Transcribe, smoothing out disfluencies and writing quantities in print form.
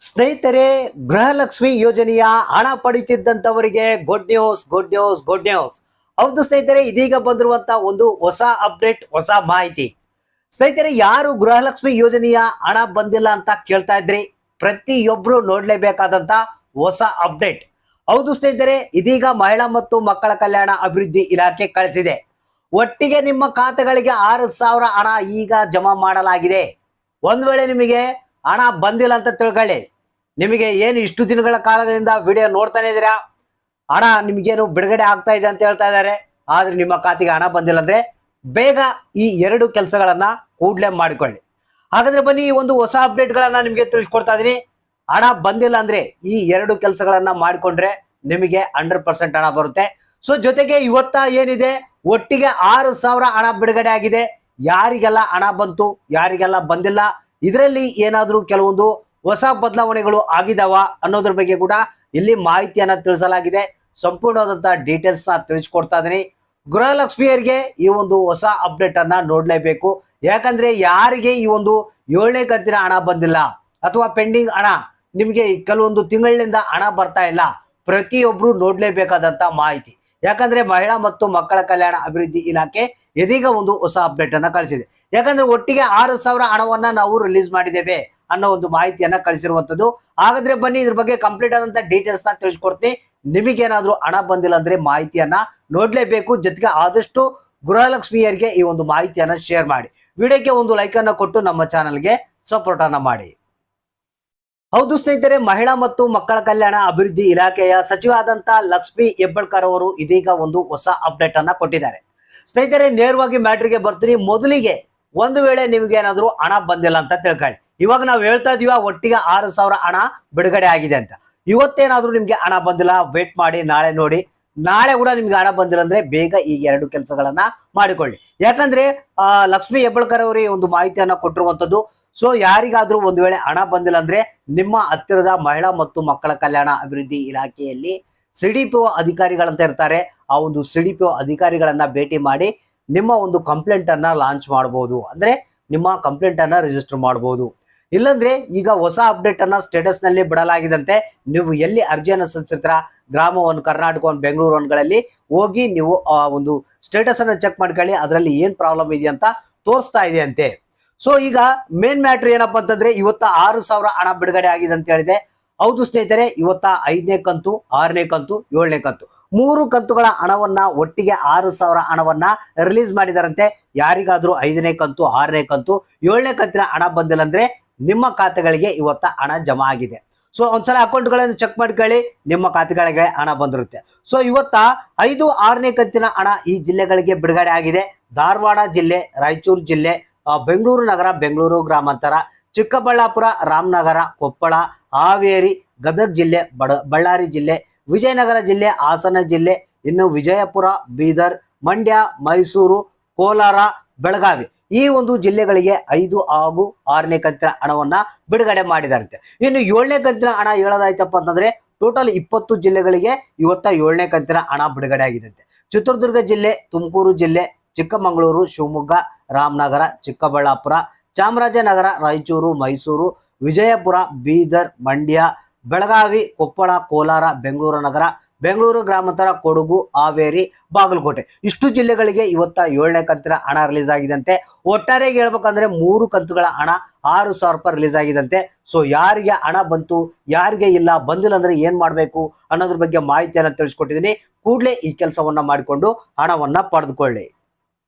ಸ್ನೇಹಿತರೆ, ಗೃಹಲಕ್ಷ್ಮಿ ಯೋಜನೆಯ ಹಣ ಪಡಿತಿದ್ದಂತವರಿಗೆ good news good news good news. ಹೌದು ಸ್ನೇಹಿತರೆ, ಇದೀಗ ಬಂದಿರುವಂತ ಒಂದು ಹೊಸ ಅಪ್ಡೇಟ್, ಹೊಸ ಮಾಹಿತಿ. ಸ್ನೇಹಿತರೆ, ಯಾರು ಗೃಹಲಕ್ಷ್ಮಿ ಯೋಜನೆಯ ಹಣ ಬಂದಿಲ್ಲ ಅಂತ ಕೇಳ್ತಾ ಇದ್ರಿ, ಪ್ರತಿಯೊಬ್ರು ನೋಡ್ಲೇಬೇಕಾದಂತ ಹೊಸ ಅಪ್ಡೇಟ್. ಹೌದು ಸ್ನೇಹಿತರೆ, ಇದೀಗ ಮಹಿಳಾ ಮತ್ತು ಮಕ್ಕಳ ಕಲ್ಯಾಣ ಅಭಿವೃದ್ಧಿ ಇಲಾಖೆ ಕಳಿಸಿದೆ. ಒಟ್ಟಿಗೆ ನಿಮ್ಮ ಖಾತೆಗಳಿಗೆ 6,000 ಹಣ ಈಗ ಜಮಾ ಮಾಡಲಾಗಿದೆ. ಒಂದ್ ವೇಳೆ ನಿಮಗೆ ಹಣ ಬಂದಿಲ್ಲ ಅಂತ ತಿಳ್ಕೊಳ್ಳಿ, ನಿಮಗೆ ಏನು ಇಷ್ಟು ದಿನಗಳ ಕಾಲದಿಂದ ವಿಡಿಯೋ ನೋಡ್ತಾನೆ ಇದ್ದೀರಾ, ಹಣ ನಿಮಗೇನು ಬಿಡುಗಡೆ ಆಗ್ತಾ ಇದೆ ಅಂತ ಹೇಳ್ತಾ ಇದ್ದಾರೆ, ಆದ್ರೆ ನಿಮ್ಮ ಖಾತೆಗೆ ಹಣ ಬಂದಿಲ್ಲ ಅಂದ್ರೆ ಬೇಗ ಈ 2 ಕೆಲಸಗಳನ್ನ ಕೂಡಲೇ ಮಾಡಿಕೊಳ್ಳಿ. ಹಾಗಾದ್ರೆ ಬನ್ನಿ, ಈ ಒಂದು ಹೊಸ ಅಪ್ಡೇಟ್ ಗಳನ್ನ ನಿಮಗೆ ತಿಳಿಸ್ಕೊಡ್ತಾ ಇದೀನಿ. ಹಣ ಬಂದಿಲ್ಲ ಅಂದ್ರೆ ಈ 2 ಕೆಲಸಗಳನ್ನ ಮಾಡಿಕೊಂಡ್ರೆ ನಿಮಗೆ 100% ಹಣ ಬರುತ್ತೆ. ಸೊ ಜೊತೆಗೆ ಇವತ್ತ ಏನಿದೆ, ಒಟ್ಟಿಗೆ 6,000 ಹಣ ಬಿಡುಗಡೆ ಆಗಿದೆ. ಯಾರಿಗೆಲ್ಲ ಹಣ ಬಂತು, ಯಾರಿಗೆಲ್ಲ ಬಂದಿಲ್ಲ, ಇದರಲ್ಲಿ ಏನಾದ್ರೂ ಕೆಲವೊಂದು ಹೊಸ ಬದಲಾವಣೆಗಳು ಆಗಿದಾವ ಅನ್ನೋದ್ರ ಬಗ್ಗೆ ಕೂಡ ಇಲ್ಲಿ ಮಾಹಿತಿಯನ್ನ ತಿಳಿಸಲಾಗಿದೆ. ಸಂಪೂರ್ಣವಾದಂತಹ ಡೀಟೇಲ್ಸ್ ನ ತಿಳಿಸ್ಕೊಡ್ತಾ ಇದೀನಿ. ಗೃಹಲಕ್ಷ್ಮಿಯರಿಗೆ ಈ ಒಂದು ಹೊಸ ಅಪ್ಡೇಟ್ ಅನ್ನ ನೋಡ್ಲೇಬೇಕು. ಯಾಕಂದ್ರೆ ಯಾರಿಗೆ ಈ ಒಂದು 7ನೇ ಕಂತಿನ ಹಣ ಬಂದಿಲ್ಲ ಅಥವಾ ಪೆಂಡಿಂಗ್ ಹಣ, ನಿಮಗೆ ಕೆಲವೊಂದು ತಿಂಗಳಿನಿಂದ ಹಣ ಬರ್ತಾ ಇಲ್ಲ, ಪ್ರತಿಯೊಬ್ರು ನೋಡ್ಲೇಬೇಕಾದಂತ ಮಾಹಿತಿ. ಯಾಕಂದ್ರೆ ಮಹಿಳಾ ಮತ್ತು ಮಕ್ಕಳ ಕಲ್ಯಾಣ ಅಭಿವೃದ್ಧಿ ಇಲಾಖೆ ಇದೀಗ ಒಂದು ಹೊಸ ಅಪ್ಡೇಟ್ ಅನ್ನ ಕಳಿಸಿದೆ. ಯಾಕಂದ್ರೆ ಒಟ್ಟಿಗೆ 6,000 ಹಣವನ್ನ ನಾವು ರಿಲೀಸ್ ಮಾಡಿದ್ದೇವೆ ಅನ್ನೋ ಒಂದು ಮಾಹಿತಿಯನ್ನ ಕಳಿಸಿರುವಂತದ್ದು. ಹಾಗಾದ್ರೆ ಬನ್ನಿ, ಇದ್ರ ಬಗ್ಗೆ ಕಂಪ್ಲೀಟ್ ಆದಂತ ಡೀಟೇಲ್ಸ್ ನ ತಿಳಿಸ್ಕೊಡ್ತೀನಿ. ನಿಮಗೇನಾದ್ರೂ ಹಣ ಬಂದಿಲ್ಲ ಅಂದ್ರೆ ಮಾಹಿತಿಯನ್ನ ನೋಡ್ಲೇಬೇಕು. ಜೊತೆಗೆ ಆದಷ್ಟು ಗೃಹಲಕ್ಷ್ಮಿಯರಿಗೆ ಈ ಒಂದು ಮಾಹಿತಿಯನ್ನ ಶೇರ್ ಮಾಡಿ, ವಿಡಿಯೋಕ್ಕೆ ಒಂದು ಲೈಕ್ ಅನ್ನ ಕೊಟ್ಟು ನಮ್ಮ ಚಾನಲ್ಗೆ ಸಪೋರ್ಟ್ ಅನ್ನ ಮಾಡಿ. ಹೌದು ಸ್ನೇಹಿತರೆ, ಮಹಿಳಾ ಮತ್ತು ಮಕ್ಕಳ ಕಲ್ಯಾಣ ಅಭಿವೃದ್ಧಿ ಇಲಾಖೆಯ ಸಚಿವಾದಂತ ಲಕ್ಷ್ಮಿ ಹೆಬ್ಬಾಳ್ಕರ್ ಅವರು ಇದೀಗ ಒಂದು ಹೊಸ ಅಪ್ಡೇಟ್ ಅನ್ನ ಕೊಟ್ಟಿದ್ದಾರೆ. ಸ್ನೇಹಿತರೆ, ನೇರವಾಗಿ ಮ್ಯಾಟ್ರಿಗೆ ಬರ್ತೀನಿ. ಮೊದಲಿಗೆ ಒಂದು ವೇಳೆ ನಿಮ್ಗೆ ಏನಾದ್ರು ಹಣ ಬಂದಿಲ್ಲ ಅಂತ ತಿಳ್ಕೊಳ್ಳಿ. ಇವಾಗ ನಾವು ಹೇಳ್ತಾ ಇದೀವ ಒಟ್ಟಿಗೆ 6,000 ಹಣ ಬಿಡುಗಡೆ ಆಗಿದೆ ಅಂತ. ಇವತ್ತೇನಾದ್ರೂ ನಿಮ್ಗೆ ಹಣ ಬಂದಿಲ್ಲ, ವೇಟ್ ಮಾಡಿ, ನಾಳೆ ನೋಡಿ. ನಾಳೆ ಕೂಡ ನಿಮ್ಗೆ ಹಣ ಬಂದಿಲ್ಲ ಅಂದ್ರೆ ಬೇಗ ಈ 2 ಕೆಲಸಗಳನ್ನ ಮಾಡಿಕೊಳ್ಳಿ. ಯಾಕಂದ್ರೆ ಲಕ್ಷ್ಮಿ ಹೆಬ್ಬಾಳ್ಕರ್ ಅವರೇ ಒಂದು ಮಾಹಿತಿಯನ್ನ ಕೊಟ್ಟಿರುವಂತದ್ದು. ಸೊ ಯಾರಿಗಾದ್ರೂ ಒಂದು ವೇಳೆ ಹಣ ಬಂದಿಲ್ಲ ಅಂದ್ರೆ ನಿಮ್ಮ ಹತ್ತಿರದ ಮಹಿಳಾ ಮತ್ತು ಮಕ್ಕಳ ಕಲ್ಯಾಣ ಅಭಿವೃದ್ಧಿ ಇಲಾಖೆಯಲ್ಲಿ ಸಿಡಿಪಿಒ ಅಧಿಕಾರಿಗಳಂತ ಇರ್ತಾರೆ. ಆ ಒಂದು ಸಿಡಿಪಿಒ ಅಧಿಕಾರಿಗಳನ್ನ ಭೇಟಿ ಮಾಡಿ ನಿಮ್ಮ ಒಂದು ಕಂಪ್ಲೇಂಟ್ ಅನ್ನ ಲಾಂಚ್ ಮಾಡಬಹುದು, ಅಂದ್ರೆ ನಿಮ್ಮ ಕಂಪ್ಲೇಂಟ್ ಅನ್ನ ರಿಜಿಸ್ಟರ್ ಮಾಡಬಹುದು. ಇಲ್ಲಂದ್ರೆ ಈಗ ಹೊಸ ಅಪ್ಡೇಟ್ ಅನ್ನ ಸ್ಟೇಟಸ್ ನಲ್ಲಿ ಬಿಡಲಾಗಿದಂತೆ, ನೀವು ಎಲ್ಲಿ ಅರ್ಜಿಯನ್ನು ಸಲ್ಲಿಸಿರ್ತೀರ, ಗ್ರಾಮ 1, ಕರ್ನಾಟಕ 1, ಬೆಂಗಳೂರು 1ಗಳಲ್ಲಿ ಹೋಗಿ ನೀವು ಒಂದು ಸ್ಟೇಟಸ್ ಅನ್ನ ಚೆಕ್ ಮಾಡ್ಕೊಳ್ಳಿ. ಅದರಲ್ಲಿ ಏನ್ ಪ್ರಾಬ್ಲಮ್ ಇದೆ ಅಂತ ತೋರಿಸ್ತಾ ಇದೆ ಅಂತೆ. ಸೊ ಈಗ ಮೇನ್ ಮ್ಯಾಟ್ರ್ ಏನಪ್ಪಾ ಅಂತಂದ್ರೆ, ಇವತ್ತ 6,000 ಹಣ ಬಿಡುಗಡೆ ಆಗಿದೆ ಅಂತ ಹೇಳಿದೆ. ಹೌದು ಸ್ನೇಹಿತರೆ, ಇವತ್ತ 5ನೇ ಕಂತು, 6ನೇ ಕಂತು, 7ನೇ ಕಂತು, 3 ಕಂತುಗಳ ಹಣವನ್ನ ಒಟ್ಟಿಗೆ 6,000 ಹಣವನ್ನ ರಿಲೀಸ್ ಮಾಡಿದಾರಂತೆ. ಯಾರಿಗಾದ್ರೂ 5ನೇ ಕಂತು, 6ನೇ ಕಂತು, 7ನೇ ಕಂತಿನ ಹಣ ಬಂದಿಲ್ಲ ಅಂದ್ರೆ ನಿಮ್ಮ ಖಾತೆಗಳಿಗೆ ಇವತ್ತ ಹಣ ಜಮಾ ಆಗಿದೆ. ಸೊ ಒಂದ್ಸಲ ಅಕೌಂಟ್ಗಳನ್ನು ಚೆಕ್ ಮಾಡ್ಕೊಳ್ಳಿ, ನಿಮ್ಮ ಖಾತೆಗಳಿಗೆ ಹಣ ಬಂದಿರುತ್ತೆ. ಸೊ ಇವತ್ತ 5, 6ನೇ ಕಂತಿನ ಹಣ ಈ ಜಿಲ್ಲೆಗಳಿಗೆ ಬಿಡುಗಡೆ ಆಗಿದೆ. ಧಾರವಾಡ ಜಿಲ್ಲೆ, ರಾಯಚೂರು ಜಿಲ್ಲೆ, ಬೆಂಗಳೂರು ನಗರ, ಬೆಂಗಳೂರು ಗ್ರಾಮಾಂತರ, ಚಿಕ್ಕಬಳ್ಳಾಪುರ, ರಾಮನಗರ, ಕೊಪ್ಪಳ, ಹಾವೇರಿ, ಗದಗ ಜಿಲ್ಲೆ, ಬಳ್ಳಾರಿ ಜಿಲ್ಲೆ, ವಿಜಯನಗರ ಜಿಲ್ಲೆ, ಹಾಸನ ಜಿಲ್ಲೆ, ಇನ್ನು ವಿಜಯಪುರ, ಬೀದರ್, ಮಂಡ್ಯ, ಮೈಸೂರು, ಕೋಲಾರ, ಬೆಳಗಾವಿ, ಈ ಒಂದು ಜಿಲ್ಲೆಗಳಿಗೆ 5 ಹಾಗೂ 6ನೇ ಕಂತಿನ ಹಣವನ್ನ ಬಿಡುಗಡೆ ಮಾಡಿದಾರಂತೆ. ಇನ್ನು 7ನೇ ಕಂತಿನ ಹಣ ಹೇಳೋದಾಯ್ತಪ್ಪ ಅಂತಂದ್ರೆ, ಟೋಟಲ್ 20 ಜಿಲ್ಲೆಗಳಿಗೆ ಇವತ್ತ 7ನೇ ಕಂತಿನ ಹಣ ಬಿಡುಗಡೆ ಆಗಿದಂತೆ. ಚಿತ್ರದುರ್ಗ ಜಿಲ್ಲೆ, ತುಮಕೂರು ಜಿಲ್ಲೆ, ಚಿಕ್ಕಮಗಳೂರು, ಶಿವಮೊಗ್ಗ, ರಾಮನಗರ, ಚಿಕ್ಕಬಳ್ಳಾಪುರ, ಚಾಮರಾಜನಗರ, ರಾಯಚೂರು, ಮೈಸೂರು, ವಿಜಯಪುರ, ಬೀದರ್, ಮಂಡ್ಯ, ಬೆಳಗಾವಿ, ಕೊಪ್ಪಳ, ಕೋಲಾರ, ಬೆಂಗಳೂರು ನಗರ, ಬೆಂಗಳೂರು ಗ್ರಾಮಾಂತರ, ಕೊಡಗು, ಹಾವೇರಿ, ಬಾಗಲಕೋಟೆ, ಇಷ್ಟು ಜಿಲ್ಲೆಗಳಿಗೆ ಇವತ್ತ 7ನೇ ಕಂತಿನ ಹಣ ರಿಲೀಸ್ ಆಗಿದಂತೆ. ಒಟ್ಟಾರೆಯಾಗಿ ಹೇಳ್ಬೇಕಂದ್ರೆ 3 ಕಂತುಗಳ ಹಣ 6,000 ರೂಪಾಯಿ ರಿಲೀಸ್ ಆಗಿದಂತೆ. ಸೊ ಯಾರಿಗೆ ಹಣ ಬಂತು, ಯಾರಿಗೆ ಇಲ್ಲ, ಬಂದಿಲ್ಲ ಅಂದ್ರೆ ಏನ್ ಮಾಡ್ಬೇಕು ಅನ್ನೋದ್ರ ಬಗ್ಗೆ ಮಾಹಿತಿಯನ್ನ ತಿಳಿಸ್ಕೊಟ್ಟಿದ್ದೀನಿ. ಕೂಡಲೇ ಈ ಕೆಲಸವನ್ನ ಮಾಡಿಕೊಂಡು ಹಣವನ್ನ ಪಡೆದುಕೊಳ್ಳಿ.